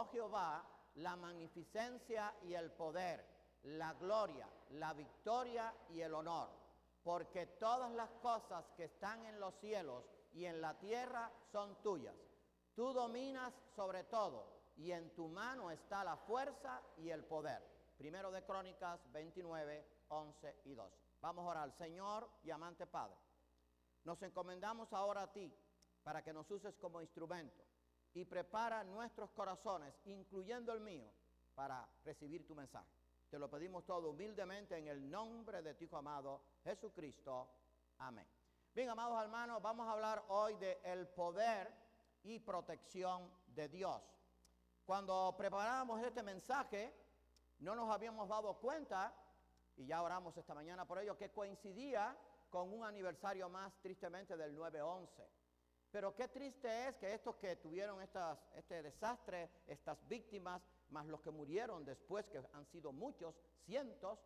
oh Jehová, la magnificencia y el poder, la gloria, la victoria y el honor, porque todas las cosas que están en los cielos y en la tierra son tuyas. Tú dominas sobre todo, y en tu mano está la fuerza y el poder. Primero de Crónicas 29, 11 y 12. Vamos a orar. Señor y amante Padre, nos encomendamos ahora a ti para que nos uses como instrumento y prepara nuestros corazones, incluyendo el mío, para recibir tu mensaje. Te lo pedimos todo humildemente en el nombre de tu Hijo amado, Jesucristo. Amén. Bien, amados hermanos, vamos a hablar hoy del poder y protección de Dios. Cuando preparábamos este mensaje, no nos habíamos dado cuenta, y ya oramos esta mañana por ello, que coincidía con un aniversario más, tristemente, del 9/11. Pero qué triste es que estos que tuvieron este desastre, estas víctimas, más los que murieron después, que han sido muchos, cientos,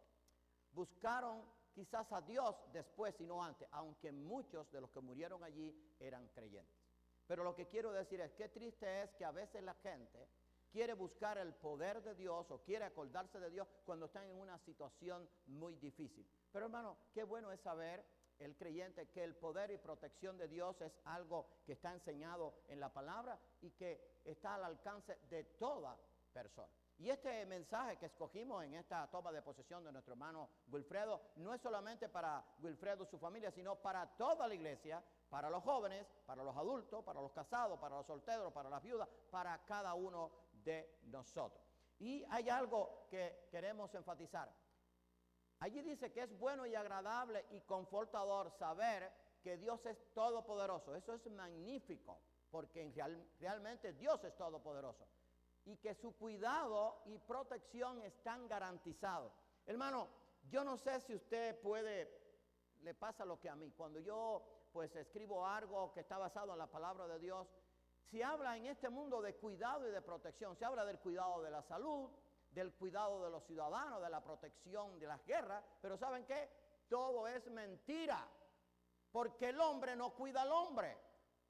buscaron quizás a Dios después y no antes, aunque muchos de los que murieron allí eran creyentes. Pero lo que quiero decir es, qué triste es que a veces la gente quiere buscar el poder de Dios o quiere acordarse de Dios cuando están en una situación muy difícil. Pero hermano, qué bueno es saber el creyente que el poder y protección de Dios es algo que está enseñado en la palabra y que está al alcance de toda persona. Y este mensaje que escogimos en esta toma de posesión de nuestro hermano Wilfredo no es solamente para Wilfredo y su familia, sino para toda la iglesia, para los jóvenes, para los adultos, para los casados, para los solteros, para las viudas, para cada uno de nosotros. Y hay algo que queremos enfatizar. Allí dice que es bueno y agradable y confortador saber que Dios es todopoderoso. Eso es magnífico, porque realmente Dios es todopoderoso. Y que su cuidado y protección están garantizados. Hermano, yo no sé si usted le pasa lo que a mí. Cuando yo pues escribo algo que está basado en la palabra de Dios, se habla en este mundo de cuidado y de protección. Se habla del cuidado de la salud, del cuidado de los ciudadanos, de la protección de las guerras, pero ¿saben qué? Todo es mentira, porque el hombre no cuida al hombre.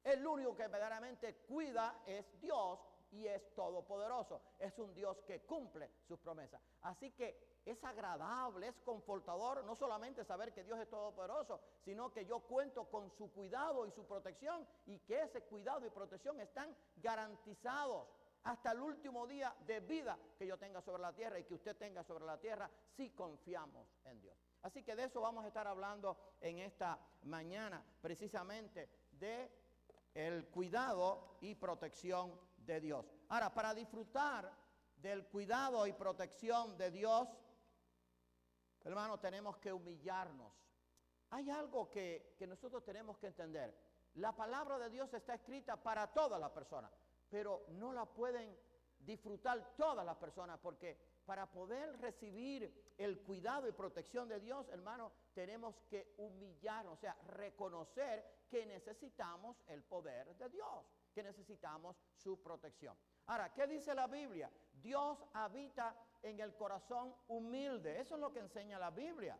El único que verdaderamente cuida es Dios y es todopoderoso. Es un Dios que cumple sus promesas. Así que es agradable, es confortador, no solamente saber que Dios es todopoderoso, sino que yo cuento con su cuidado y su protección y que ese cuidado y protección están garantizados hasta el último día de vida que yo tenga sobre la tierra y que usted tenga sobre la tierra si confiamos en Dios. Así que de eso vamos a estar hablando en esta mañana, precisamente de el cuidado y protección de Dios. Ahora, para disfrutar del cuidado y protección de Dios, hermano, tenemos que humillarnos. Hay algo que nosotros tenemos que entender. La palabra de Dios está escrita para todas las personas, pero no la pueden disfrutar todas las personas, porque para poder recibir el cuidado y protección de Dios, hermano, tenemos que humillarnos, o sea, reconocer que necesitamos el poder de Dios, que necesitamos su protección. Ahora, ¿qué dice la Biblia? Dios habita en el corazón humilde. Eso es lo que enseña la Biblia.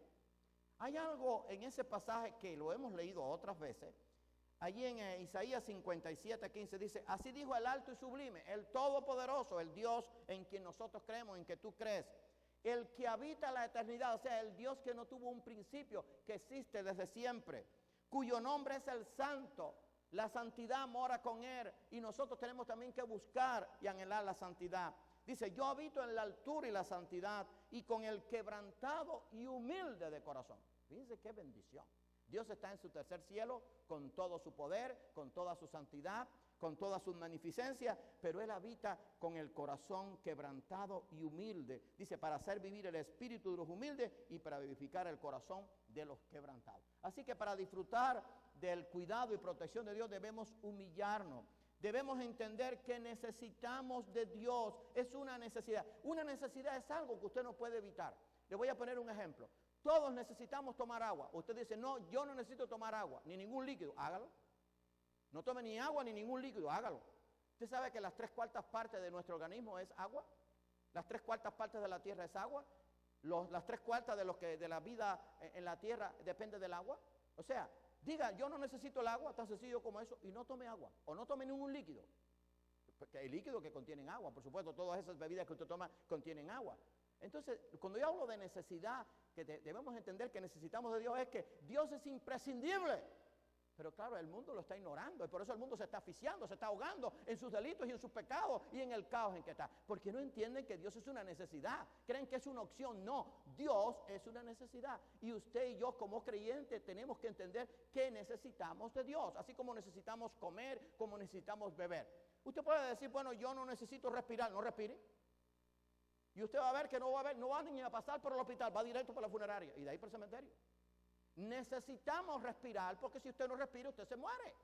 Hay algo en ese pasaje que lo hemos leído otras veces. Allí en Isaías 57:15 dice, así dijo el alto y sublime, el todopoderoso, el Dios en quien nosotros creemos, en que tú crees, el que habita la eternidad, o sea, el Dios que no tuvo un principio, que existe desde siempre, cuyo nombre es el Santo. La santidad mora con él y nosotros tenemos también que buscar y anhelar la santidad. Dice, yo habito en la altura y la santidad y con el quebrantado y humilde de corazón. Fíjense qué bendición. Dios está en su tercer cielo con todo su poder, con toda su santidad, con toda su magnificencia, pero Él habita con el corazón quebrantado y humilde. Dice, para hacer vivir el espíritu de los humildes y para vivificar el corazón de los quebrantados. Así que para disfrutar del cuidado y protección de Dios debemos humillarnos. Debemos entender que necesitamos de Dios. Es una necesidad. Una necesidad es algo que usted no puede evitar. Le voy a poner un ejemplo. Todos necesitamos tomar agua. Usted dice, no, yo no necesito tomar agua, ni ningún líquido. Hágalo. No tome ni agua ni ningún líquido, hágalo. Usted sabe que las 3/4 partes de nuestro organismo es agua. Las 3/4 partes de la tierra es agua. Las 3/4 de la vida en la tierra depende del agua. O sea, diga, yo no necesito el agua, tan sencillo como eso, y no tome agua, o no tome ningún líquido. porque hay líquidos que contienen agua, por supuesto, todas esas bebidas que usted toma contienen agua. Entonces, cuando yo hablo de necesidad, que debemos entender que necesitamos de Dios, es que Dios es imprescindible. Pero claro, el mundo lo está ignorando y por eso el mundo se está asfixiando, se está ahogando en sus delitos y en sus pecados y en el caos en que está. Porque no entienden que Dios es una necesidad, creen que es una opción. No, Dios es una necesidad. Y usted y yo como creyentes tenemos que entender que necesitamos de Dios, así como necesitamos comer, como necesitamos beber. Usted puede decir, bueno, yo no necesito respirar, no respire. Y usted va a ver que no va ni a pasar por el hospital, va directo para la funeraria y de ahí para el cementerio. Necesitamos respirar porque si usted no respira, usted se muere.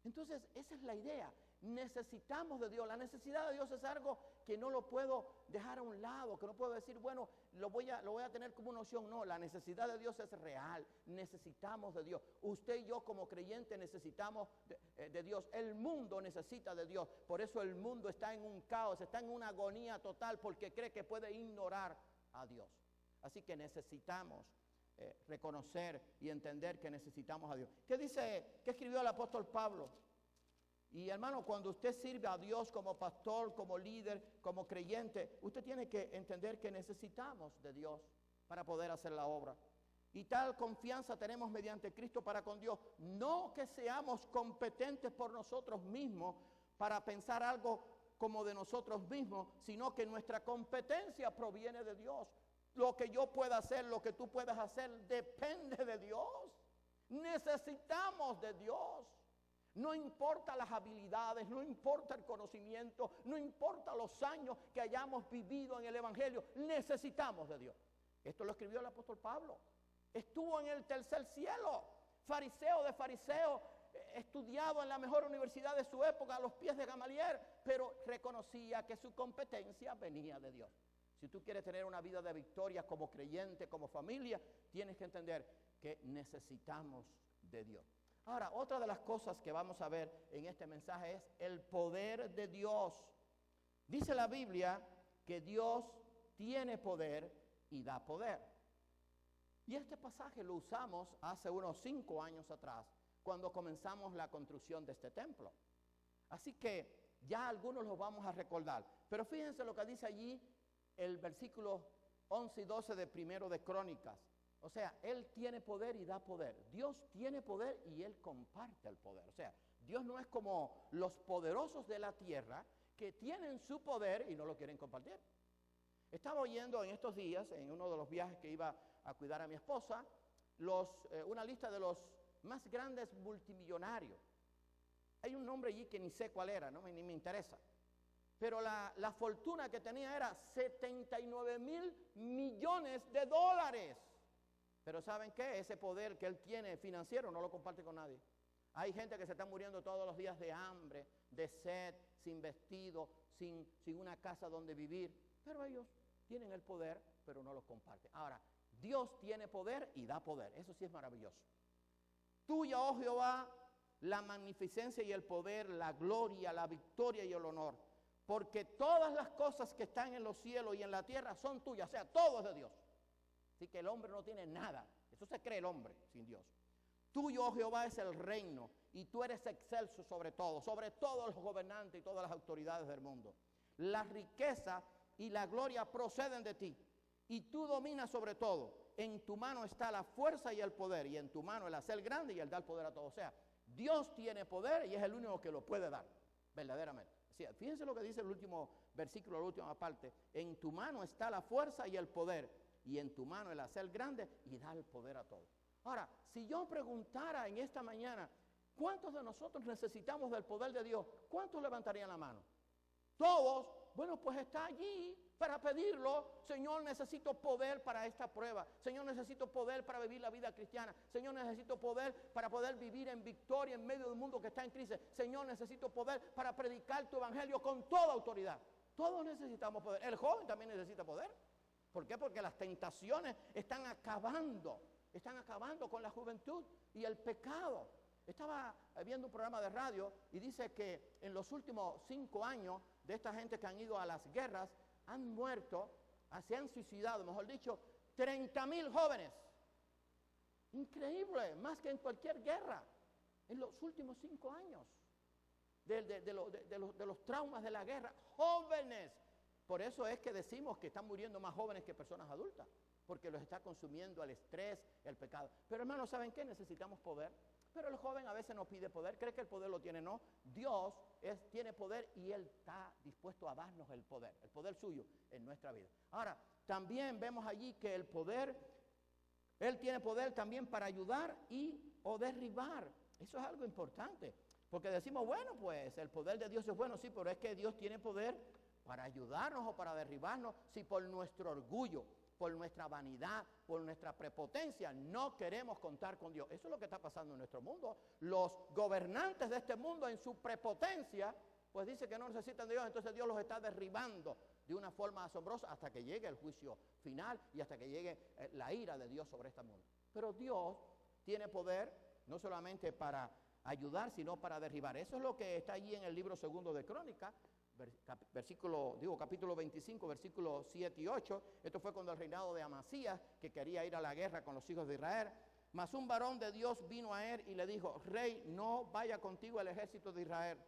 Entonces, esa es la idea. Necesitamos de Dios. La necesidad de Dios es algo que no lo puedo dejar a un lado, que no puedo decir, bueno, lo voy a tener como una opción. No, la necesidad de Dios es real. Necesitamos de Dios. Usted y yo como creyentes necesitamos de Dios. El mundo necesita de Dios. Por eso el mundo está en un caos, está en una agonía total porque cree que puede ignorar a Dios. Así que necesitamos reconocer y entender que necesitamos a Dios. ¿Qué escribió el apóstol Pablo? Y hermano, cuando usted sirve a Dios como pastor, como líder, como creyente, usted tiene que entender que necesitamos de Dios para poder hacer la obra. Y tal confianza tenemos mediante Cristo para con Dios. No que seamos competentes por nosotros mismos para pensar algo como de nosotros mismos, sino que nuestra competencia proviene de Dios. Lo que yo pueda hacer, lo que tú puedas hacer, depende de Dios. Necesitamos de Dios. No importa las habilidades, no importa el conocimiento, no importa los años que hayamos vivido en el Evangelio, necesitamos de Dios. Esto lo escribió el apóstol Pablo. Estuvo en el tercer cielo, fariseo de fariseo, estudiado en la mejor universidad de su época, a los pies de Gamaliel, pero reconocía que su competencia venía de Dios. Si tú quieres tener una vida de victoria como creyente, como familia, tienes que entender que necesitamos de Dios. Ahora, otra de las cosas que vamos a ver en este mensaje es el poder de Dios. Dice la Biblia que Dios tiene poder y da poder. Y este pasaje lo usamos hace unos 5 años atrás, cuando comenzamos la construcción de este templo. Así que ya algunos los vamos a recordar. Pero fíjense lo que dice allí el versículo 11 y 12 de Primero de Crónicas. O sea, Él tiene poder y da poder. Dios tiene poder y Él comparte el poder. O sea, Dios no es como los poderosos de la tierra que tienen su poder y no lo quieren compartir. Estaba oyendo en estos días, en uno de los viajes que iba a cuidar a mi esposa, una lista de los más grandes multimillonarios. Hay un nombre allí que ni sé cuál era, ¿no? Ni me interesa. Pero la fortuna que tenía era 79,000 millones de dólares. Pero ¿saben qué? Ese poder que él tiene financiero no lo comparte con nadie. Hay gente que se está muriendo todos los días de hambre, de sed, sin vestido, sin una casa donde vivir. Pero ellos tienen el poder, pero no lo comparten. Ahora, Dios tiene poder y da poder. Eso sí es maravilloso. Tuya, oh Jehová, la magnificencia y el poder, la gloria, la victoria y el honor. Porque todas las cosas que están en los cielos y en la tierra son tuyas. O sea, todo es de Dios. Así que el hombre no tiene nada. Eso se cree el hombre sin Dios. Tuyo, oh Jehová, es el reino. Y tú eres excelso sobre todos los gobernantes y todas las autoridades del mundo. La riqueza y la gloria proceden de ti. Y tú dominas sobre todo. En tu mano está la fuerza y el poder. Y en tu mano el hacer grande y el dar poder a todos. O sea, Dios tiene poder y es el único que lo puede dar. Verdaderamente. Sí, fíjense lo que dice el último versículo, la última parte. En tu mano está la fuerza y el poder, y en tu mano el hacer grande y dar el poder a todos. Ahora, si yo preguntara en esta mañana, ¿cuántos de nosotros necesitamos del poder de Dios? ¿Cuántos levantarían la mano? Todos. Bueno, pues está allí para pedirlo. Señor, necesito poder para esta prueba. Señor, necesito poder para vivir la vida cristiana. Señor, necesito poder para poder vivir en victoria en medio de un mundo que está en crisis. Señor, necesito poder para predicar tu evangelio con toda autoridad. Todos necesitamos poder. El joven también necesita poder. ¿Por qué? Porque las tentaciones están acabando con la juventud y el pecado. Estaba viendo un programa de radio y dice que en los últimos 5 años de esta gente que han ido a las guerras, han muerto, se han suicidado, mejor dicho, 30,000 jóvenes. Increíble, más que en cualquier guerra, en los últimos 5 años. de los traumas de la guerra. Jóvenes. Por eso es que decimos que están muriendo más jóvenes que personas adultas, porque los está consumiendo el estrés, el pecado. Pero hermanos, ¿saben qué? Necesitamos poder. Pero el joven a veces no pide poder, cree que el poder lo tiene. No, Dios tiene poder y Él está dispuesto a darnos el poder suyo en nuestra vida. Ahora, también vemos allí que el poder, Él tiene poder también para ayudar o derribar. Eso es algo importante, porque decimos, bueno, pues el poder de Dios es bueno, sí, pero es que Dios tiene poder para ayudarnos o para derribarnos si por nuestro orgullo, por nuestra vanidad, por nuestra prepotencia, no queremos contar con Dios. Eso es lo que está pasando en nuestro mundo. Los gobernantes de este mundo en su prepotencia, pues dice que no necesitan de Dios, entonces Dios los está derribando de una forma asombrosa hasta que llegue el juicio final y hasta que llegue la ira de Dios sobre este mundo. Pero Dios tiene poder no solamente para ayudar, sino para derribar. Eso es lo que está allí en el libro 2 de Crónicas, capítulo 25, versículos 7 y 8. Esto fue cuando el reinado de Amasías, que quería ir a la guerra con los hijos de Israel. Mas un varón de Dios vino a él y le dijo, rey, no vaya contigo el ejército de Israel,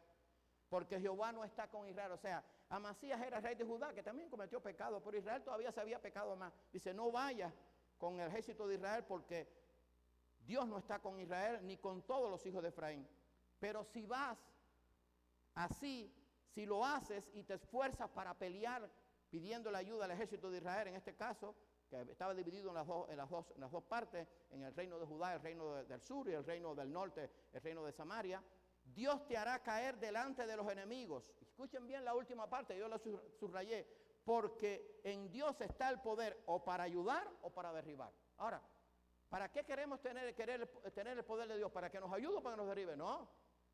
porque Jehová no está con Israel. O sea, Amasías era rey de Judá, que también cometió pecado, pero Israel todavía se había pecado más. Dice, no vaya con el ejército de Israel, porque Dios no está con Israel, ni con todos los hijos de Efraín. Pero si vas así, si lo haces y te esfuerzas para pelear pidiendo la ayuda al ejército de Israel, en este caso, que estaba dividido en las dos partes, en el reino de Judá, el reino del sur, y el reino del norte, el reino de Samaria, Dios te hará caer delante de los enemigos. Escuchen bien la última parte, yo la subrayé, porque en Dios está el poder o para ayudar o para derribar. Ahora, ¿para qué queremos tener el poder de Dios? ¿Para que nos ayude o para que nos derribe? No,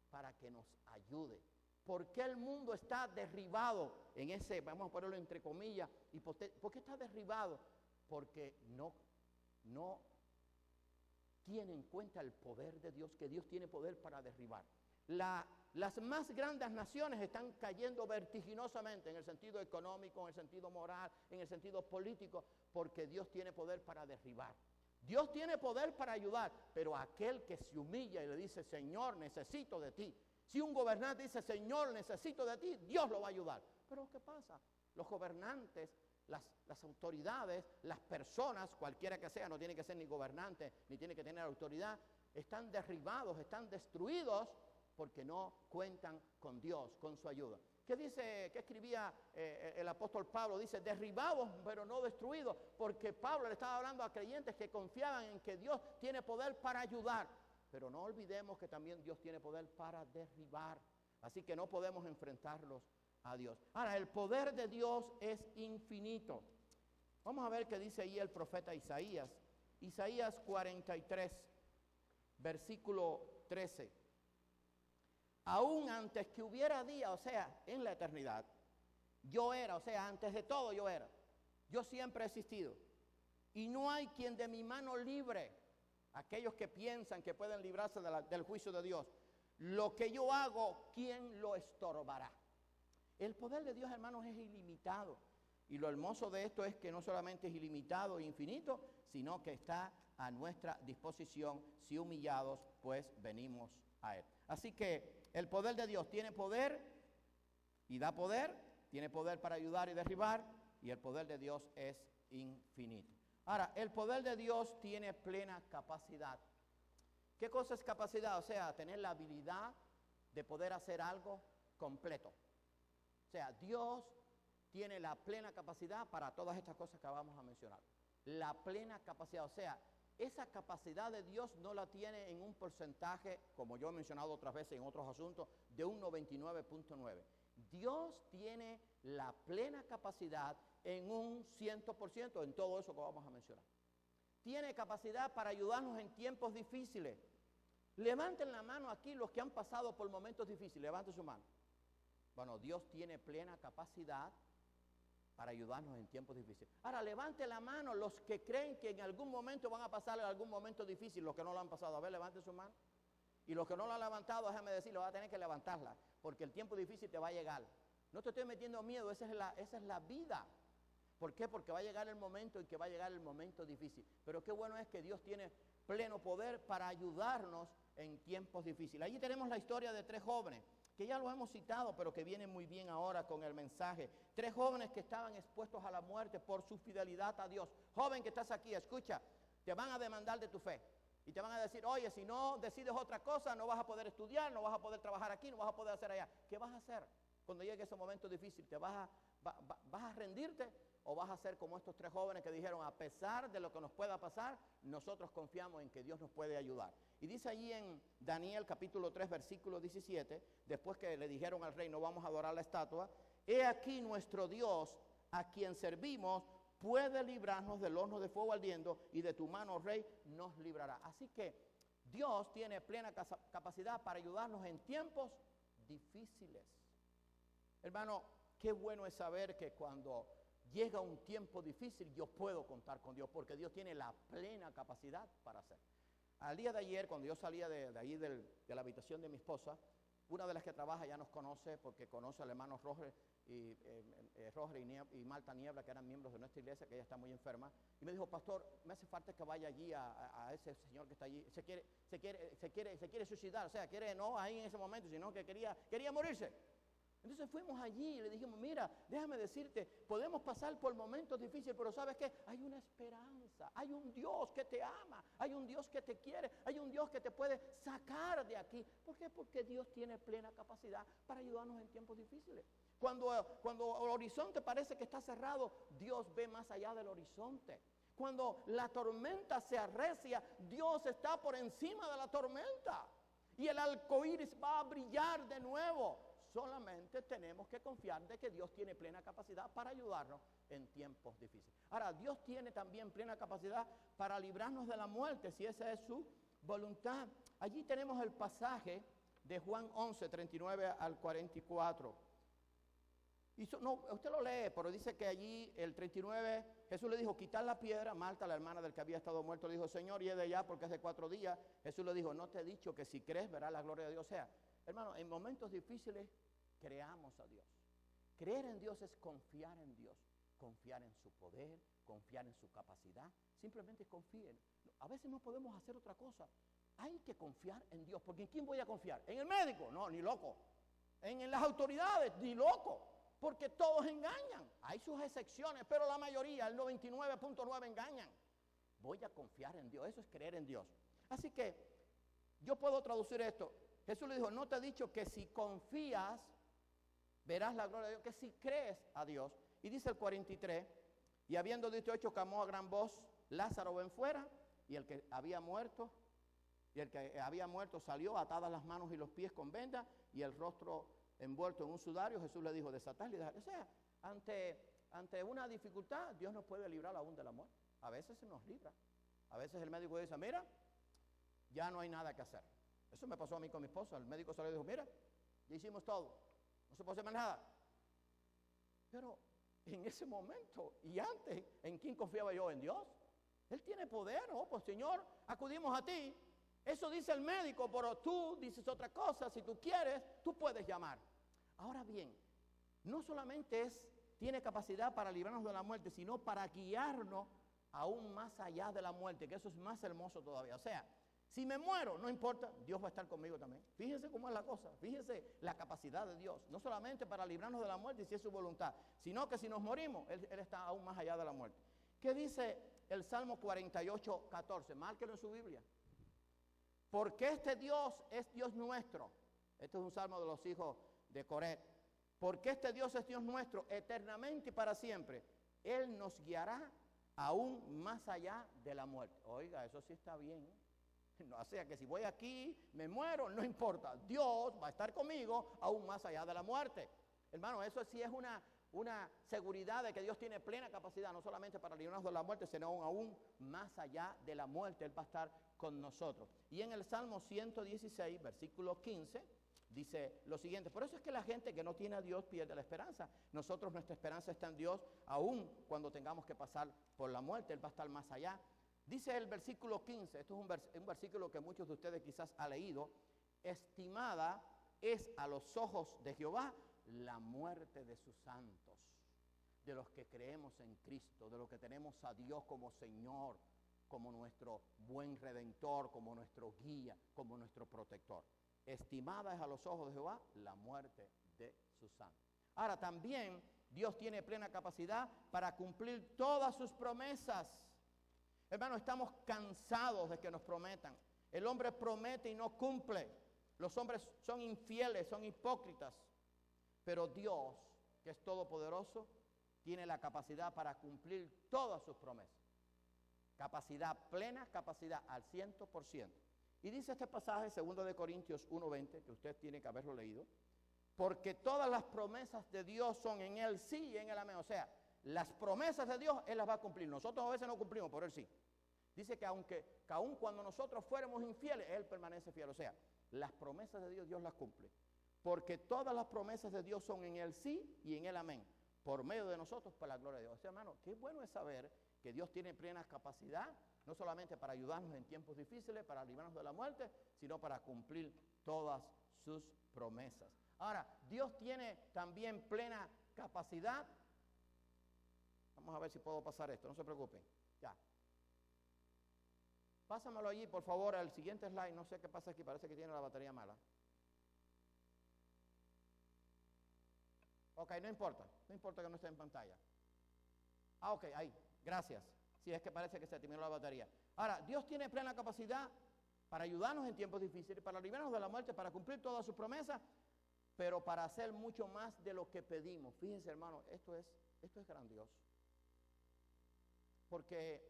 para que nos ayude. ¿Por qué el mundo está derribado en ese, vamos a ponerlo entre comillas, ¿por qué está derribado? Porque no tiene en cuenta el poder de Dios, que Dios tiene poder para derribar. Las más grandes naciones están cayendo vertiginosamente en el sentido económico, en el sentido moral, en el sentido político, porque Dios tiene poder para derribar. Dios tiene poder para ayudar, pero aquel que se humilla y le dice, Señor, necesito de ti. Si un gobernante dice, Señor, necesito de ti, Dios lo va a ayudar. Pero ¿qué pasa? Los gobernantes, las autoridades, las personas, cualquiera que sea, no tiene que ser ni gobernante, ni tiene que tener autoridad, están derribados, están destruidos porque no cuentan con Dios, con su ayuda. ¿Qué escribía el apóstol Pablo? Dice, derribados pero no destruidos, porque Pablo le estaba hablando a creyentes que confiaban en que Dios tiene poder para ayudar. Pero no olvidemos que también Dios tiene poder para derribar. Así que no podemos enfrentarlos a Dios. Ahora, el poder de Dios es infinito. Vamos a ver qué dice ahí el profeta Isaías. Isaías 43, versículo 13. Aún antes que hubiera día, o sea, en la eternidad, yo era, o sea, antes de todo yo era. Yo siempre he existido. Y no hay quien de mi mano libre. Aquellos que piensan que pueden librarse del juicio de Dios. Lo que yo hago, ¿quién lo estorbará? El poder de Dios, hermanos, es ilimitado. Y lo hermoso de esto es que no solamente es ilimitado e infinito, sino que está a nuestra disposición. Si humillados, pues venimos a Él. Así que el poder de Dios tiene poder y da poder. Tiene poder para ayudar y derribar. Y el poder de Dios es infinito. Ahora, el poder de Dios tiene plena capacidad. ¿Qué cosa es capacidad? O sea, tener la habilidad de poder hacer algo completo. O sea, Dios tiene la plena capacidad para todas estas cosas que vamos a mencionar. La plena capacidad, o sea, esa capacidad de Dios no la tiene en un porcentaje, como yo he mencionado otras veces en otros asuntos, de un 99.9. Dios tiene la plena capacidad en un 100% en todo eso que vamos a mencionar. Tiene capacidad para ayudarnos en tiempos difíciles. Levanten la mano aquí los que han pasado por momentos difíciles. Levanten su mano. Bueno, Dios tiene plena capacidad para ayudarnos en tiempos difíciles. Ahora, levante la mano los que creen que en algún momento van a pasar algún momento difícil, los que no lo han pasado. A ver, levanten su mano. Y los que no lo han levantado, déjame decirlo, va a tener que levantarla, porque el tiempo difícil te va a llegar. No te estoy metiendo miedo, esa es la vida. ¿Por qué? Porque va a llegar el momento en que va a llegar el momento difícil. Pero qué bueno es que Dios tiene pleno poder para ayudarnos en tiempos difíciles. Allí tenemos la historia de 3 jóvenes que ya lo hemos citado, pero que viene muy bien ahora con el mensaje. 3 jóvenes que estaban expuestos a la muerte por su fidelidad a Dios. Joven que estás aquí, escucha, te van a demandar de tu fe. Y te van a decir, oye, si no decides otra cosa, no vas a poder estudiar, no vas a poder trabajar aquí, no vas a poder hacer allá. ¿Qué vas a hacer cuando llegue ese momento difícil? ¿Vas a rendirte o vas a ser como estos 3 jóvenes que dijeron, a pesar de lo que nos pueda pasar, nosotros confiamos en que Dios nos puede ayudar? Y dice allí en Daniel capítulo 3, versículo 17, después que le dijeron al rey, no vamos a adorar la estatua, he aquí nuestro Dios, a quien servimos, puede librarnos del horno de fuego ardiendo, y de tu mano, rey, nos librará. Así que Dios tiene plena capacidad para ayudarnos en tiempos difíciles. Hermano, qué bueno es saber que cuando llega un tiempo difícil yo puedo contar con Dios, porque Dios tiene la plena capacidad para hacer. Al día de ayer, cuando yo salía de la habitación de mi esposa, una de las que trabaja ya nos conoce, porque conoce al hermano Roger y Marta Niebla, que eran miembros de nuestra iglesia, que ella está muy enferma, y me dijo, pastor, me hace falta que vaya allí a ese señor que está allí, se quiere suicidar, o sea, no ahí en ese momento, sino que quería morirse. Entonces fuimos allí y le dijimos, mira, déjame decirte, podemos pasar por momentos difíciles, pero ¿sabes qué? Hay una esperanza, hay un Dios que te ama, hay un Dios que te quiere, hay un Dios que te puede sacar de aquí. ¿Por qué? Porque Dios tiene plena capacidad para ayudarnos en tiempos difíciles. Cuando el horizonte parece que está cerrado, Dios ve más allá del horizonte. Cuando la tormenta se arrecia, Dios está por encima de la tormenta. Y el arco iris va a brillar de nuevo. Solamente tenemos que confiar de que Dios tiene plena capacidad para ayudarnos en tiempos difíciles. Ahora, Dios tiene también plena capacidad para librarnos de la muerte, si esa es su voluntad. Allí tenemos el pasaje de Juan 11, 39 al 44. Usted lo lee, pero dice que allí el 39, Jesús le dijo, quitar la piedra. Marta, la hermana del que había estado muerto, le dijo, Señor, y es de allá porque es de 4 días. Jesús le dijo, no te he dicho que si crees verás la gloria de Dios. O sea, hermano, en momentos difíciles creamos a Dios. Creer en Dios es confiar en Dios, confiar en su poder, confiar en su capacidad. Simplemente confíen. A veces no podemos hacer otra cosa. Hay que confiar en Dios. Porque ¿en quién voy a confiar? ¿En el médico? No, ni loco. ¿En las autoridades? Ni loco. Porque todos engañan. Hay sus excepciones, pero la mayoría, el 99.9 engañan. Voy a confiar en Dios. Eso es creer en Dios. Así que yo puedo traducir esto. Jesús le dijo, no te he dicho que si confías, verás la gloria de Dios, que si crees a Dios. Y dice el 43, y habiendo dicho hecho, clamó a gran voz, Lázaro, ven fuera. Y el que había muerto salió, atadas las manos y los pies con vendas, y el rostro envuelto en un sudario. Jesús le dijo, desatarle y dejarle. O sea, ante una dificultad, Dios nos puede librar aún de la muerte. A veces se nos libra. A veces el médico dice, mira, ya no hay nada que hacer. Eso me pasó a mí con mi esposa. El médico salió y dijo, mira, ya hicimos todo, no se puede hacer más nada. Pero en ese momento y antes, ¿en quién confiaba yo? En Dios. Él tiene poder. Oh, pues Señor, acudimos a ti. Eso dice el médico, pero tú dices otra cosa. Si tú quieres, tú puedes llamar. Ahora bien, no solamente tiene capacidad para librarnos de la muerte, sino para guiarnos aún más allá de la muerte, que eso es más hermoso todavía. O sea, si me muero, no importa, Dios va a estar conmigo también. Fíjense cómo es la cosa, fíjense la capacidad de Dios. No solamente para librarnos de la muerte, si es su voluntad, sino que si nos morimos, Él está aún más allá de la muerte. ¿Qué dice el Salmo 48, 14? Márquelo en su Biblia. Porque este Dios es Dios nuestro. Este es un salmo de los hijos de Coret. Porque este Dios es Dios nuestro eternamente y para siempre. Él nos guiará aún más allá de la muerte. Oiga, eso sí está bien, ¿eh? No, o sea que si voy aquí, me muero, no importa. Dios va a estar conmigo aún más allá de la muerte. Hermano, eso sí es una seguridad de que Dios tiene plena capacidad, no solamente para librarnos de la muerte, sino aún más allá de la muerte. Él va a estar con nosotros. Y en el Salmo 116, versículo 15, dice lo siguiente: por eso es que la gente que no tiene a Dios pierde la esperanza. Nosotros, nuestra esperanza está en Dios, aún cuando tengamos que pasar por la muerte. Él va a estar más allá. Dice el versículo 15, esto es un versículo que muchos de ustedes quizás han leído: estimada es a los ojos de Jehová la muerte de sus santos, de los que creemos en Cristo, de los que tenemos a Dios como Señor, como nuestro buen Redentor, como nuestro guía, como nuestro protector. estimada es a los ojos de Jehová la muerte de sus santos. Ahora también Dios tiene plena capacidad para cumplir todas sus promesas. Hermano, estamos cansados de que nos prometan. El hombre promete y no cumple. Los hombres son infieles, son hipócritas. Pero Dios, que es todopoderoso, tiene la capacidad para cumplir todas sus promesas. Capacidad plena, capacidad al 100%. Y dice este pasaje, 2 de Corintios 1:20, que usted tiene que haberlo leído, porque todas las promesas de Dios son en Él sí y en Él amén. O sea, las promesas de Dios, Él las va a cumplir. Nosotros a veces no cumplimos, pero Él sí. Dice que aun cuando nosotros fuéramos infieles, Él permanece fiel. O sea, las promesas de Dios, Dios las cumple. Porque todas las promesas de Dios son en Él sí y en Él amén. Por medio de nosotros, para la gloria de Dios. O sea, hermano, qué bueno es saber que Dios tiene plena capacidad, no solamente para ayudarnos en tiempos difíciles, para librarnos de la muerte, sino para cumplir todas sus promesas. Ahora, Dios tiene también plena capacidad. Vamos a ver si puedo pasar esto, no se preocupen. Ya. Pásamelo allí, por favor, al siguiente slide. No sé qué pasa aquí, parece que tiene la batería mala. Ok, no importa que no esté en pantalla. Ah, ok, ahí, gracias. Sí, es que parece que se terminó la batería. Ahora, Dios tiene plena capacidad para ayudarnos en tiempos difíciles, para librarnos de la muerte, para cumplir todas sus promesas, pero para hacer mucho más de lo que pedimos. Fíjense, hermano, esto es grandioso. Porque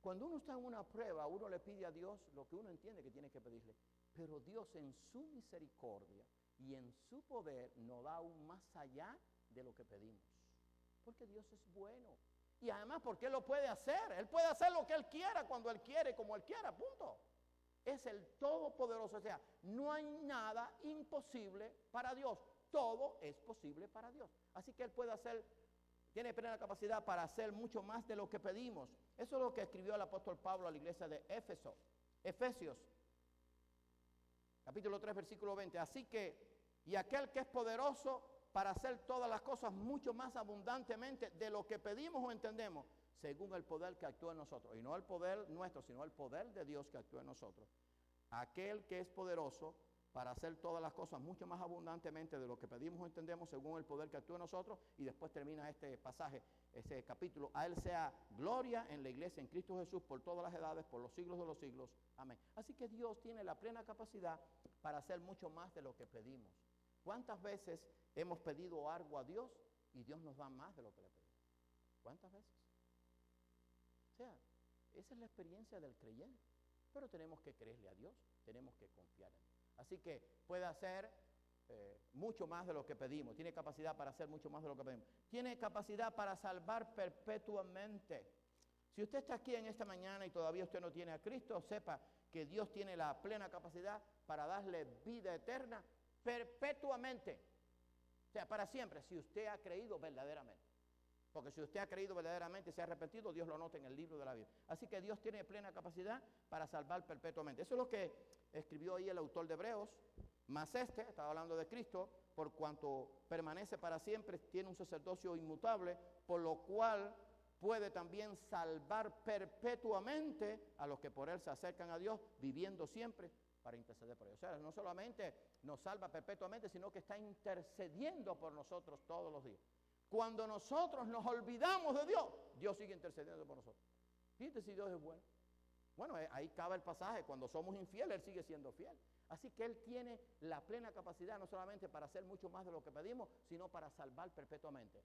cuando uno está en una prueba, uno le pide a Dios lo que uno entiende que tiene que pedirle. Pero Dios en su misericordia y en su poder nos da aún más allá de lo que pedimos. Porque Dios es bueno. Y además porque Él lo puede hacer. Él puede hacer lo que Él quiera, cuando Él quiere, como Él quiera, punto. Es el todopoderoso. O sea, no hay nada imposible para Dios. Todo es posible para Dios. Así que Él puede hacer, tiene plena capacidad para hacer mucho más de lo que pedimos. Eso es lo que escribió el apóstol Pablo a la iglesia de Éfeso. Efesios, capítulo 3, versículo 20. Así que, y aquel que es poderoso para hacer todas las cosas mucho más abundantemente de lo que pedimos o entendemos, según el poder que actúa en nosotros. Y no el poder nuestro, sino el poder de Dios que actúa en nosotros. Aquel que es poderoso para hacer todas las cosas mucho más abundantemente de lo que pedimos o entendemos, según el poder que actúa en nosotros. Y después termina este pasaje, este capítulo. A Él sea gloria en la iglesia, en Cristo Jesús, por todas las edades, por los siglos de los siglos. Amén. Así que Dios tiene la plena capacidad para hacer mucho más de lo que pedimos. ¿Cuántas veces hemos pedido algo a Dios y Dios nos da más de lo que le pedimos? ¿Cuántas veces? O sea, esa es la experiencia del creyente. Pero tenemos que creerle a Dios, tenemos que confiar en Él. Así que puede hacer mucho más de lo que pedimos. Tiene capacidad para hacer mucho más de lo que pedimos. Tiene capacidad para salvar perpetuamente. Si usted está aquí en esta mañana y todavía usted no tiene a Cristo, sepa que Dios tiene la plena capacidad para darle vida eterna perpetuamente. O sea, para siempre, si usted ha creído verdaderamente. Porque si usted ha creído verdaderamente y se ha arrepentido, Dios lo nota en el libro de la vida. Así que Dios tiene plena capacidad para salvar perpetuamente. Eso es lo que escribió ahí el autor de Hebreos. Mas estaba hablando de Cristo, por cuanto permanece para siempre, tiene un sacerdocio inmutable, por lo cual puede también salvar perpetuamente a los que por Él se acercan a Dios, viviendo siempre para interceder por ellos. O sea, no solamente nos salva perpetuamente, sino que está intercediendo por nosotros todos los días. Cuando nosotros nos olvidamos de Dios, Dios sigue intercediendo por nosotros. Fíjate si Dios es bueno. Bueno, ahí cabe el pasaje, cuando somos infieles, Él sigue siendo fiel. Así que Él tiene la plena capacidad, no solamente para hacer mucho más de lo que pedimos, sino para salvar perpetuamente.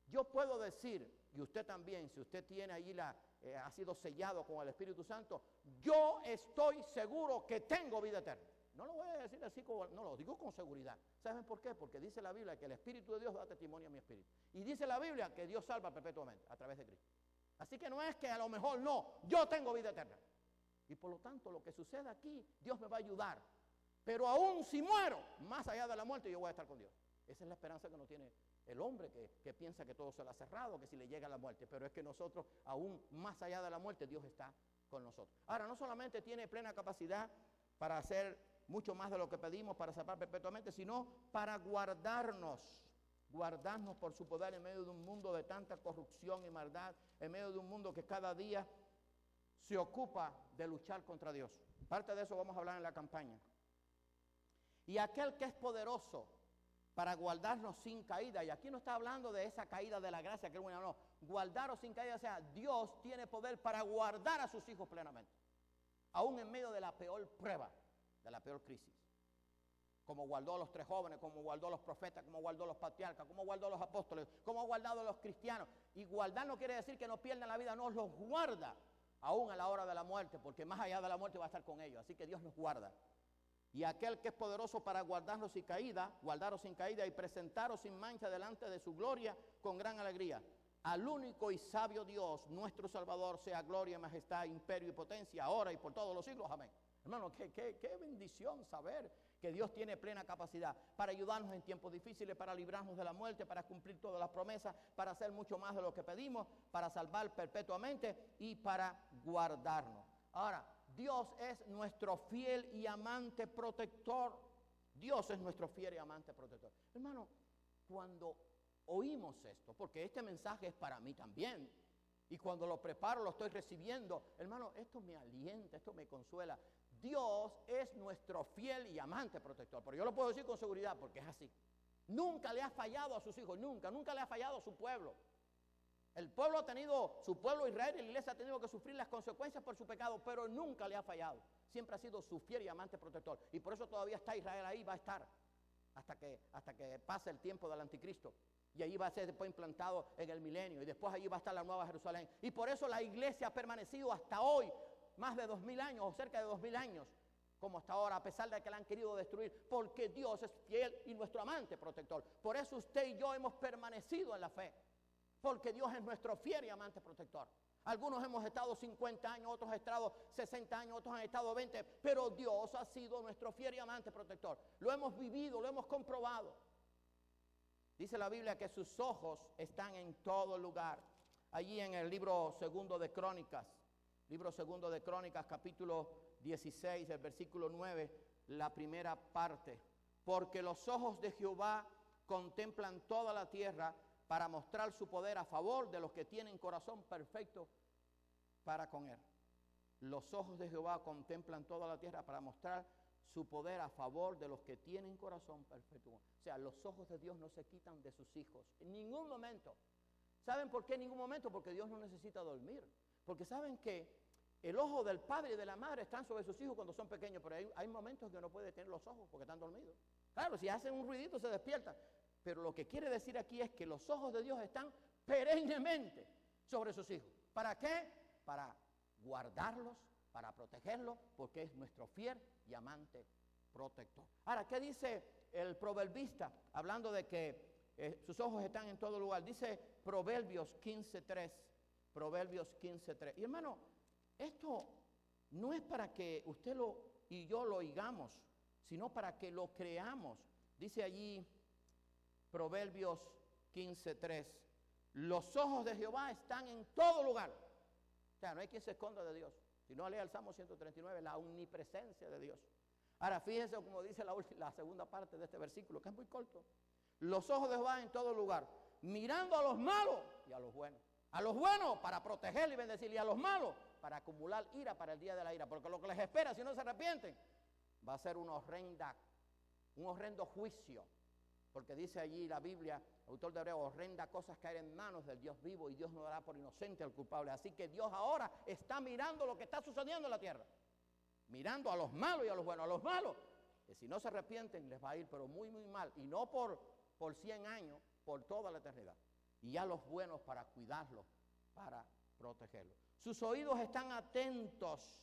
Yo puedo decir, y usted también, si usted tiene ahí ha sido sellado con el Espíritu Santo, yo estoy seguro que tengo vida eterna. No lo voy a decir así, no lo digo con seguridad. ¿Saben por qué? Porque dice la Biblia que el Espíritu de Dios da testimonio a mi espíritu. Y dice la Biblia que Dios salva perpetuamente a través de Cristo. Así que no es que a lo mejor no, yo tengo vida eterna. Y por lo tanto, lo que suceda aquí, Dios me va a ayudar. Pero aún si muero, más allá de la muerte, yo voy a estar con Dios. Esa es la esperanza que no tiene el hombre que piensa que todo se le ha cerrado, que si le llega la muerte. Pero es que nosotros, aún más allá de la muerte, Dios está con nosotros. Ahora, no solamente tiene plena capacidad para hacer mucho más de lo que pedimos, para salvar perpetuamente, sino para guardarnos por su poder en medio de un mundo de tanta corrupción y maldad, en medio de un mundo que cada día se ocupa de luchar contra Dios. Parte de eso vamos a hablar en la campaña. Y aquel que es poderoso para guardarnos sin caída, y aquí no está hablando de esa caída de la gracia, que es buena, no, guardaros sin caída, o sea, Dios tiene poder para guardar a sus hijos plenamente, aún en medio de la peor prueba, de la peor crisis, como guardó a los 3 jóvenes, como guardó a los profetas, como guardó a los patriarcas, como guardó a los apóstoles, como ha guardado a los cristianos. Y guardar no quiere decir que no pierdan la vida, no, los guarda, aún a la hora de la muerte, porque más allá de la muerte va a estar con ellos, así que Dios nos guarda. Y aquel que es poderoso para guardaros sin caída y presentaros sin mancha delante de su gloria con gran alegría. Al único y sabio Dios, nuestro Salvador, sea gloria, majestad, imperio y potencia, ahora y por todos los siglos. Amén. Hermano, qué bendición saber que Dios tiene plena capacidad para ayudarnos en tiempos difíciles, para librarnos de la muerte, para cumplir todas las promesas, para hacer mucho más de lo que pedimos, para salvar perpetuamente y para guardarnos. Ahora, Dios es nuestro fiel y amante protector. Dios es nuestro fiel y amante protector. Hermano, cuando oímos esto, porque este mensaje es para mí también, y cuando lo preparo, lo estoy recibiendo, hermano, esto me alienta, esto me consuela. Dios es nuestro fiel y amante protector, pero yo lo puedo decir con seguridad porque es así. Nunca le ha fallado a sus hijos, nunca le ha fallado a su pueblo. El pueblo ha tenido, su pueblo Israel y la iglesia ha tenido que sufrir las consecuencias por su pecado, pero nunca le ha fallado. Siempre ha sido su fiel y amante protector. Y por eso todavía está Israel ahí, va a estar hasta que pase el tiempo del anticristo. Y ahí va a ser después implantado en el milenio. Y después allí va a estar la nueva Jerusalén. Y por eso la iglesia ha permanecido hasta hoy, más de 2000 años o cerca de 2000 años, como hasta ahora, a pesar de que la han querido destruir, porque Dios es fiel y nuestro amante protector. Por eso usted y yo hemos permanecido en la fe. Porque Dios es nuestro fiel y amante protector. Algunos hemos estado 50 años, otros han estado 60 años, otros han estado 20, pero Dios ha sido nuestro fiel y amante protector. Lo hemos vivido, lo hemos comprobado. Dice la Biblia que sus ojos están en todo lugar. Allí en el libro segundo de Crónicas, capítulo 16, el versículo 9, la primera parte. Porque los ojos de Jehová contemplan toda la tierra, para mostrar su poder a favor de los que tienen corazón perfecto para con él. Los ojos de Jehová contemplan toda la tierra para mostrar su poder a favor de los que tienen corazón perfecto. O sea, los ojos de Dios no se quitan de sus hijos en ningún momento. ¿Saben por qué en ningún momento? Porque Dios no necesita dormir. Porque saben que el ojo del padre y de la madre están sobre sus hijos cuando son pequeños, pero hay momentos que no puede tener los ojos porque están dormidos. Claro, si hacen un ruidito se despiertan. Pero lo que quiere decir aquí es que los ojos de Dios están perennemente sobre sus hijos. ¿Para qué? Para guardarlos, para protegerlos, porque es nuestro fiel y amante protector. Ahora, ¿qué dice el proverbista? Hablando de que sus ojos están en todo lugar. Dice Proverbios 15:3. Proverbios 15:3. Y hermano, esto no es para que usted y yo lo oigamos, sino para que lo creamos. Dice allí Proverbios 15:3. Los ojos de Jehová están en todo lugar. O sea, no hay quien se esconda de Dios. Si no, lea el Salmo 139, la omnipresencia de Dios. Ahora, fíjense como dice la segunda parte de este versículo, que es muy corto. Los ojos de Jehová en todo lugar, mirando a los malos y a los buenos. A los buenos para proteger y bendecir, y a los malos para acumular ira para el día de la ira. Porque lo que les espera si no se arrepienten va a ser un horrendo juicio. Porque dice allí la Biblia, el autor de Hebreo, horrenda cosas caer en manos del Dios vivo y Dios no dará por inocente al culpable. Así que Dios ahora está mirando lo que está sucediendo en la tierra. Mirando a los malos y a los buenos. A los malos, que si no se arrepienten les va a ir pero muy muy mal. Y no por 100 años, por toda la eternidad. Y a los buenos para cuidarlos, para protegerlos. Sus oídos están atentos.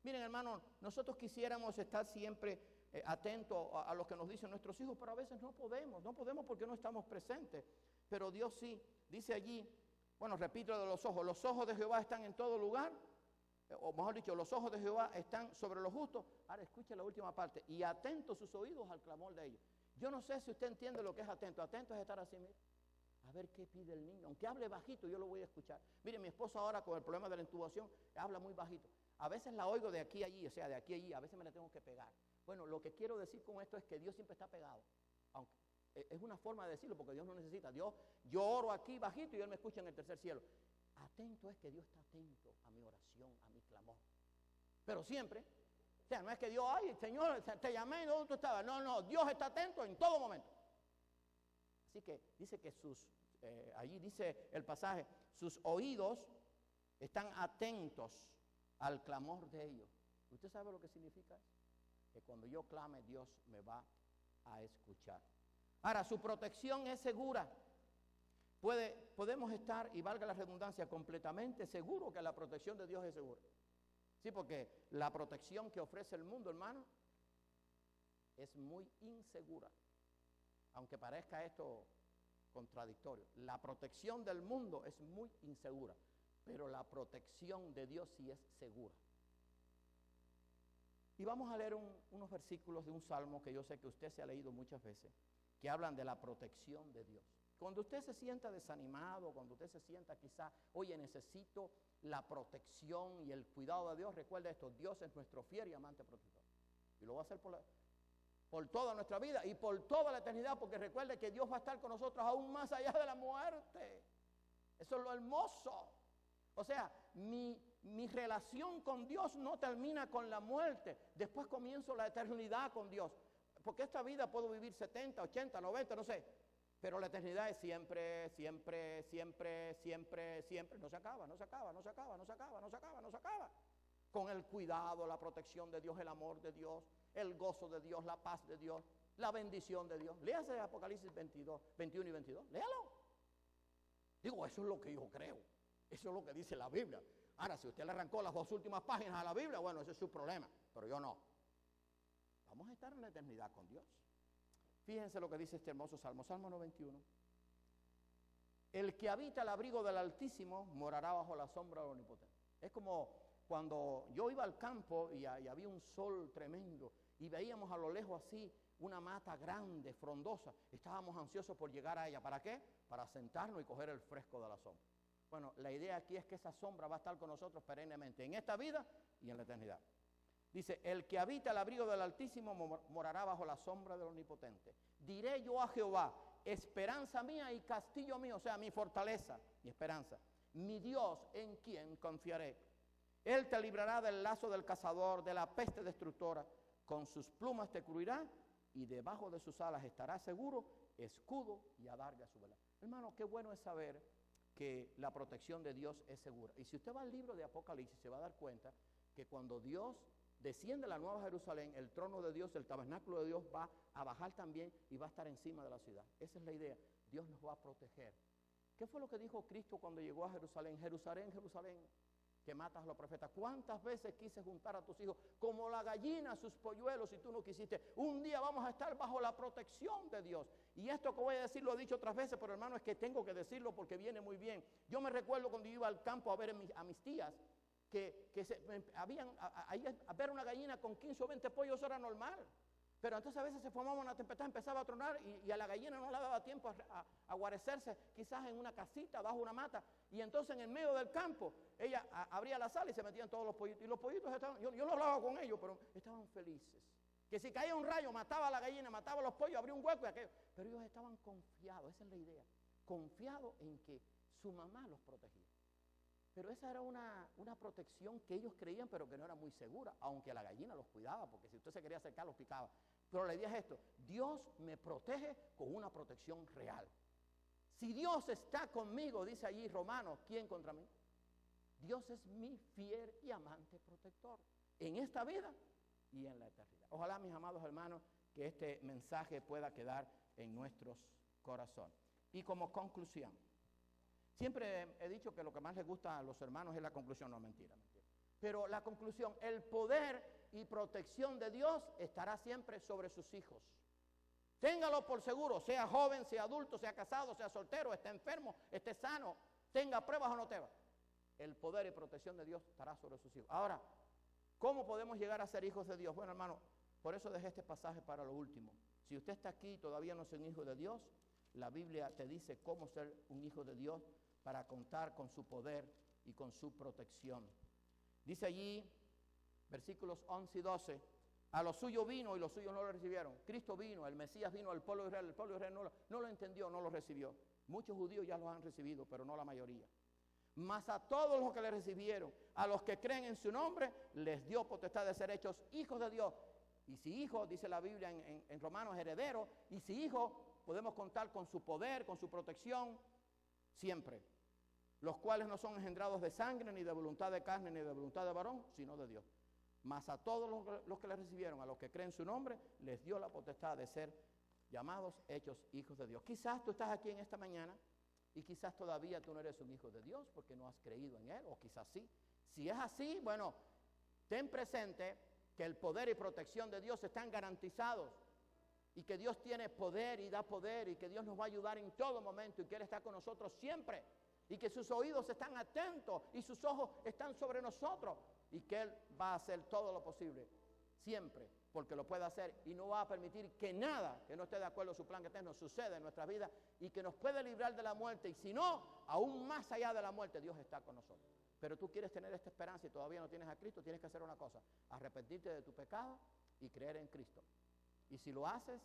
Miren, hermanos, nosotros quisiéramos estar siempre atentos a lo que nos dicen nuestros hijos, pero a veces no podemos porque no estamos presentes. Pero Dios sí, dice allí, bueno, repito de los ojos de Jehová están en todo lugar, o mejor dicho, los ojos de Jehová están sobre los justos. Ahora escuche la última parte, y atentos sus oídos al clamor de ellos. Yo no sé si usted entiende lo que es atento. Atento es estar así, mire, a ver qué pide el niño. Aunque hable bajito, yo lo voy a escuchar. Mire, mi esposa ahora con el problema de la intubación habla muy bajito. A veces la oigo de aquí a allí, o sea, de aquí a allí, a veces me la tengo que pegar. Bueno, lo que quiero decir con esto es que Dios siempre está pegado. Aunque es una forma de decirlo porque Dios no necesita. Yo oro aquí bajito y Él me escucha en el tercer cielo. Atento es que Dios está atento a mi oración, a mi clamor. Pero siempre O sea, no es que Dios, ay, Señor, te llamé y ¿dónde tú estabas? No, no, Dios está atento en todo momento. Así que dice que allí dice el pasaje, sus oídos están atentos al clamor de ellos. ¿Usted sabe lo que significa eso? Que cuando yo clame, Dios me va a escuchar. Ahora, su protección es segura. Podemos estar, y valga la redundancia, completamente seguros que la protección de Dios es segura. Sí, porque la protección que ofrece el mundo, hermano, es muy insegura. Aunque parezca esto contradictorio. La protección del mundo es muy insegura, pero la protección de Dios sí es segura. Y vamos a leer unos versículos de un salmo que yo sé que usted se ha leído muchas veces, que hablan de la protección de Dios. Cuando usted se sienta desanimado, cuando usted se sienta quizá, oye, necesito la protección y el cuidado de Dios, recuerde esto, Dios es nuestro fiel y amante protector. Y lo va a hacer por toda nuestra vida y por toda la eternidad, porque recuerde que Dios va a estar con nosotros aún más allá de la muerte. Eso es lo hermoso. O sea, mi relación con Dios no termina con la muerte. Después comienzo la eternidad con Dios. Porque esta vida puedo vivir 70, 80, 90, no sé. Pero la eternidad es siempre, siempre, siempre, siempre, siempre. No se acaba, no se acaba, no se acaba, no se acaba, no se acaba, no se acaba. Con el cuidado, la protección de Dios, el amor de Dios, el gozo de Dios, la paz de Dios, la bendición de Dios. Léase Apocalipsis 22, 21 y 22. Léalo. Digo, eso es lo que yo creo. Eso es lo que dice la Biblia. Ahora, si usted le arrancó las 2 últimas páginas a la Biblia, bueno, ese es su problema. Pero yo no. Vamos a estar en la eternidad con Dios. Fíjense lo que dice este hermoso salmo, Salmo 91. El que habita el abrigo del Altísimo morará bajo la sombra del Omnipotente. Es como cuando yo iba al campo y había un sol tremendo y veíamos a lo lejos así una mata grande, frondosa. Estábamos ansiosos por llegar a ella. ¿Para qué? Para sentarnos y coger el fresco de la sombra. Bueno, la idea aquí es que esa sombra va a estar con nosotros perennemente, en esta vida y en la eternidad. Dice, el que habita el abrigo del Altísimo morará bajo la sombra del Omnipotente. Diré yo a Jehová, esperanza mía y castillo mío, o sea, mi fortaleza, mi esperanza. Mi Dios, en quien confiaré. Él te librará del lazo del cazador, de la peste destructora. Con sus plumas te cubrirá y debajo de sus alas estarás seguro, escudo y adarga a su vela. Hermano, qué bueno es saber que la protección de Dios es segura. Y si usted va al libro de Apocalipsis, se va a dar cuenta que cuando Dios desciende a la Nueva Jerusalén, el trono de Dios, el tabernáculo de Dios va a bajar también y va a estar encima de la ciudad. Esa es la idea. Dios nos va a proteger. ¿Qué fue lo que dijo Cristo cuando llegó a Jerusalén? Jerusalén, Jerusalén, que matas a los profetas. ¿Cuántas veces quise juntar a tus hijos como la gallina a sus polluelos y tú no quisiste? Un día vamos a estar bajo la protección de Dios. Y esto que voy a decir lo he dicho otras veces, pero hermano, es que tengo que decirlo porque viene muy bien. Yo me recuerdo cuando iba al campo a ver a mis tías, que a ver una gallina con 15 o 20 pollos, eso era normal. Pero entonces a veces se formaba una tempestad, empezaba a tronar y a la gallina no le daba tiempo a guarecerse, quizás en una casita, bajo una mata. Y entonces en el medio del campo, ella abría la sala y se metían todos los pollitos. Y los pollitos estaban, yo no hablaba con ellos, pero estaban felices. Que si caía un rayo, mataba a la gallina, mataba a los pollos, abría un hueco y aquello. Pero ellos estaban confiados, esa es la idea. Confiados en que su mamá los protegía. Pero esa era una protección que ellos creían, pero que no era muy segura, aunque la gallina los cuidaba, porque si usted se quería acercar, los picaba. Pero la idea es esto, Dios me protege con una protección real. Si Dios está conmigo, dice allí Romanos, ¿quién contra mí? Dios es mi fiel y amante protector, en esta vida y en la eternidad. Ojalá, mis amados hermanos, que este mensaje pueda quedar en nuestros corazones. Y como conclusión, siempre he dicho que lo que más les gusta a los hermanos es la conclusión, no, mentira. Pero la conclusión, el poder y protección de Dios estará siempre sobre sus hijos. Téngalo por seguro, sea joven, sea adulto, sea casado, sea soltero, esté enfermo, esté sano, tenga pruebas o no tenga. El poder y protección de Dios estará sobre sus hijos. Ahora, ¿cómo podemos llegar a ser hijos de Dios? Bueno, hermano, por eso dejé este pasaje para lo último. Si usted está aquí y todavía no es un hijo de Dios, la Biblia te dice cómo ser un hijo de Dios para contar con su poder y con su protección. Dice allí, versículos 11 y 12, a lo suyo vino y los suyos no lo recibieron. Cristo vino, el Mesías vino al pueblo de Israel, el pueblo de Israel no lo entendió, no lo recibió. Muchos judíos ya lo han recibido, pero no la mayoría. Mas a todos los que le recibieron, a los que creen en su nombre, les dio potestad de ser hechos hijos de Dios. Y si hijo, dice la Biblia en Romanos, heredero, y si hijo, podemos contar con su poder, con su protección, siempre. Los cuales no son engendrados de sangre, ni de voluntad de carne, ni de voluntad de varón, sino de Dios. Mas a todos los que le recibieron, a los que creen en su nombre, les dio la potestad de ser llamados, hechos hijos de Dios. Quizás tú estás aquí en esta mañana y quizás todavía tú no eres un hijo de Dios porque no has creído en Él, o quizás sí. Si es así, bueno, ten presente que el poder y protección de Dios están garantizados y que Dios tiene poder y da poder y que Dios nos va a ayudar en todo momento y que Él está con nosotros siempre y que sus oídos están atentos y sus ojos están sobre nosotros y que Él va a hacer todo lo posible siempre porque lo puede hacer y no va a permitir que nada que no esté de acuerdo a su plan eterno suceda en nuestra vida y que nos puede librar de la muerte, y si no, aún más allá de la muerte, Dios está con nosotros. Pero tú quieres tener esta esperanza y todavía no tienes a Cristo, tienes que hacer una cosa: arrepentirte de tu pecado y creer en Cristo. Y si lo haces,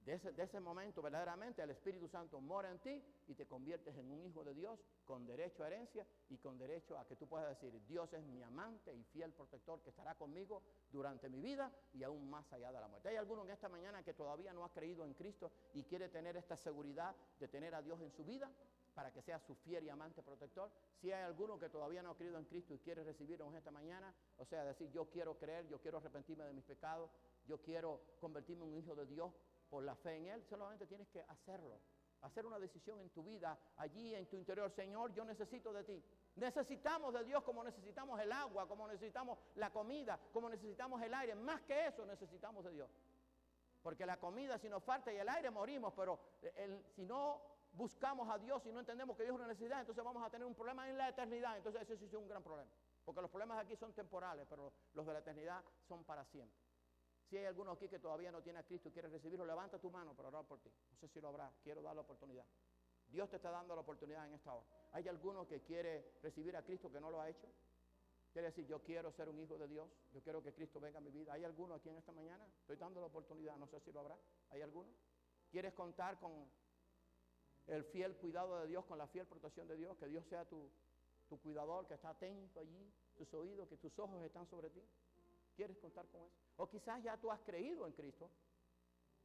de ese momento verdaderamente el Espíritu Santo mora en ti y te conviertes en un hijo de Dios con derecho a herencia y con derecho a que tú puedas decir: Dios es mi amante y fiel protector que estará conmigo durante mi vida y aún más allá de la muerte. Hay alguno en esta mañana que todavía no ha creído en Cristo y quiere tener esta seguridad de tener a Dios en su vida para que sea su fiel y amante protector. Si hay alguno que todavía no ha creído en Cristo y quiere recibirlo en esta mañana, o sea, decir: yo quiero creer, yo quiero arrepentirme de mis pecados, yo quiero convertirme en un hijo de Dios por la fe en Él, solamente tienes que hacerlo, hacer una decisión en tu vida, allí en tu interior: Señor, yo necesito de ti. Necesitamos de Dios como necesitamos el agua, como necesitamos la comida, como necesitamos el aire. Más que eso necesitamos de Dios, porque la comida, si nos falta, y el aire, morimos. Pero si no buscamos a Dios y no entendemos que Dios es una necesidad, entonces vamos a tener un problema en la eternidad. Entonces ese sí es un gran problema, porque los problemas de aquí son temporales, pero los de la eternidad son para siempre. Si hay alguno aquí que todavía no tiene a Cristo y quiere recibirlo, levanta tu mano para orar por ti. No sé si lo habrá, quiero dar la oportunidad. Dios te está dando la oportunidad en esta hora. ¿Hay alguno que quiere recibir a Cristo que no lo ha hecho? Quiere decir: yo quiero ser un hijo de Dios, yo quiero que Cristo venga a mi vida. ¿Hay alguno aquí en esta mañana? Estoy dando la oportunidad, no sé si lo habrá. ¿Hay alguno? ¿Quieres contar con el fiel cuidado de Dios, con la fiel protección de Dios? Que Dios sea tu cuidador, que está atento allí, tus oídos, que tus ojos están sobre ti. ¿Quieres contar con eso? O quizás ya tú has creído en Cristo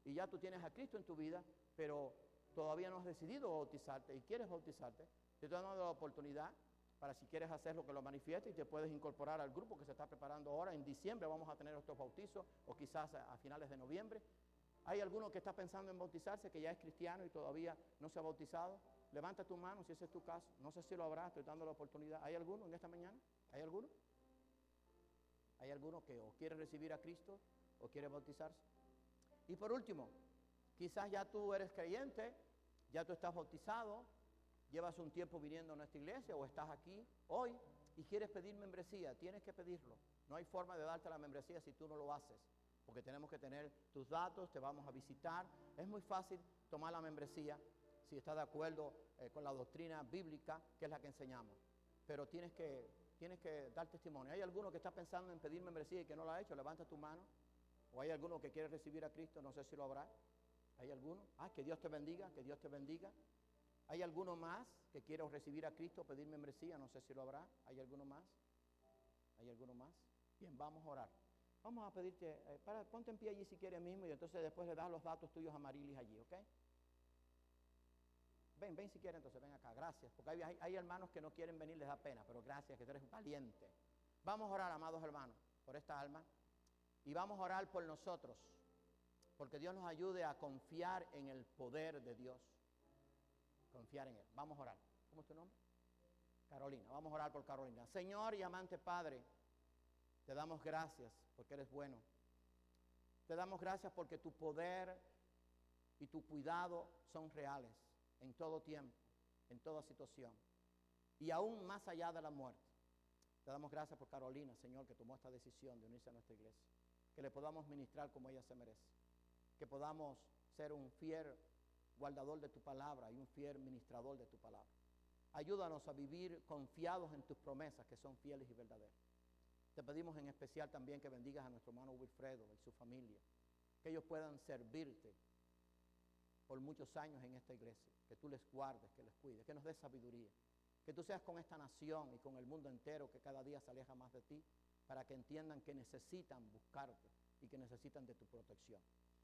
y ya tú tienes a Cristo en tu vida, pero todavía no has decidido bautizarte y quieres bautizarte. Te estoy dando la oportunidad para, si quieres hacerlo, que lo manifiestes y te puedes incorporar al grupo que se está preparando ahora. En diciembre vamos a tener estos bautizos, o quizás a finales de noviembre. ¿Hay alguno que está pensando en bautizarse, que ya es cristiano y todavía no se ha bautizado? Levanta tu mano si ese es tu caso. No sé si lo habrá, estoy dando la oportunidad. ¿Hay alguno en esta mañana? ¿Hay alguno? ¿Hay alguno que o quiere recibir a Cristo o quiere bautizarse? Y por último, quizás ya tú eres creyente, ya tú estás bautizado, llevas un tiempo viniendo a nuestra iglesia o estás aquí hoy y quieres pedir membresía. Tienes que pedirlo. No hay forma de darte la membresía si tú no lo haces, porque tenemos que tener tus datos, te vamos a visitar. Es muy fácil tomar la membresía si estás de acuerdo con la doctrina bíblica, que es la que enseñamos. Pero tienes que dar testimonio. ¿Hay alguno que está pensando en pedir membresía y que no lo ha hecho? Levanta tu mano. ¿O hay alguno que quiere recibir a Cristo? No sé si lo habrá. ¿Hay alguno? Que Dios te bendiga, que Dios te bendiga. ¿Hay alguno más que quiera recibir a Cristo, pedir membresía? No sé si lo habrá. ¿Hay alguno más? ¿Hay alguno más? Bien, vamos a orar. Vamos a pedirte, ponte en pie allí si quieres mismo, y entonces después le das los datos tuyos a Marilis allí, ¿ok? Ven si quieres, entonces ven acá, gracias, porque hay hermanos que no quieren venir, les da pena, pero gracias, que tú eres valiente. Vamos a orar, amados hermanos, por esta alma, y vamos a orar por nosotros, porque Dios nos ayude a confiar en el poder de Dios, confiar en Él. Vamos a orar. ¿Cómo es tu nombre? Carolina. Vamos a orar por Carolina. Señor y amante Padre, te damos gracias porque eres bueno. Te damos gracias porque tu poder y tu cuidado son reales en todo tiempo, en toda situación, y aún más allá de la muerte. Te damos gracias por Carolina, Señor, que tomó esta decisión de unirse a nuestra iglesia, que le podamos ministrar como ella se merece, que podamos ser un fiel guardador de tu palabra y un fiel ministrador de tu palabra. Ayúdanos a vivir confiados en tus promesas, que son fieles y verdaderas. Te pedimos en especial también que bendigas a nuestro hermano Wilfredo y su familia, que ellos puedan servirte por muchos años en esta iglesia, que tú les guardes, que les cuides, que nos des sabiduría, Que tú seas con esta nación y con el mundo entero que cada día se aleja más de ti, para que entiendan que necesitan buscarte y que necesitan de tu protección.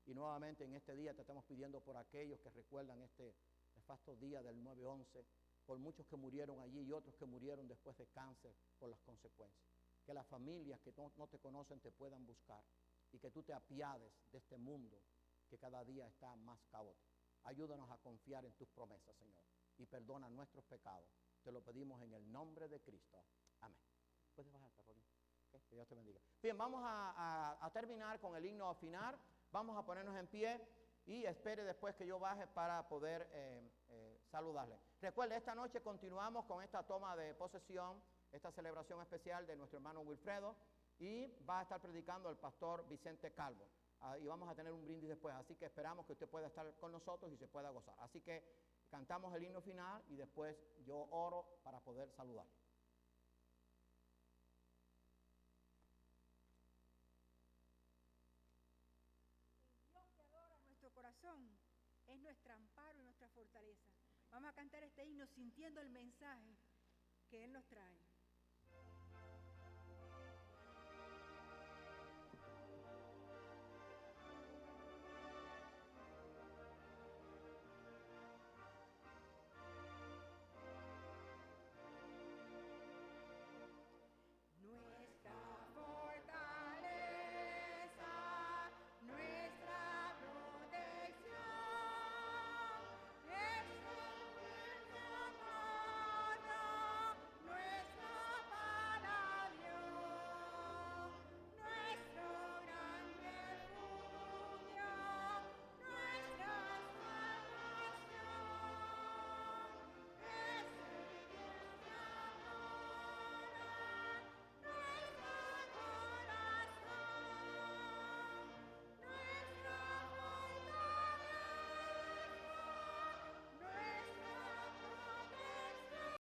Y nuevamente en este día te estamos pidiendo por aquellos que recuerdan este nefasto día del 9/11, por muchos que murieron allí y otros que murieron después de cáncer por las consecuencias. Que las familias que no te conocen te puedan buscar y que tú te apiades de este mundo que cada día está más caótico. Ayúdanos a confiar en tus promesas, Señor, y perdona nuestros pecados. Te lo pedimos en el nombre de Cristo. Amén. Puedes bajar, Carolina. Okay, que Dios te bendiga. Bien, vamos a terminar con el himno final. Vamos a ponernos en pie y espere después que yo baje para poder saludarle. Recuerde, esta noche continuamos con esta toma de posesión, esta celebración especial de nuestro hermano Wilfredo, y va a estar predicando el pastor Vicente Calvo. Y vamos a tener un brindis después, así que esperamos que usted pueda estar con nosotros y se pueda gozar. Así que cantamos el himno final y después yo oro para poder saludar. Corazón es nuestro amparo y nuestra fortaleza. Vamos a cantar este himno sintiendo el mensaje que Él nos trae.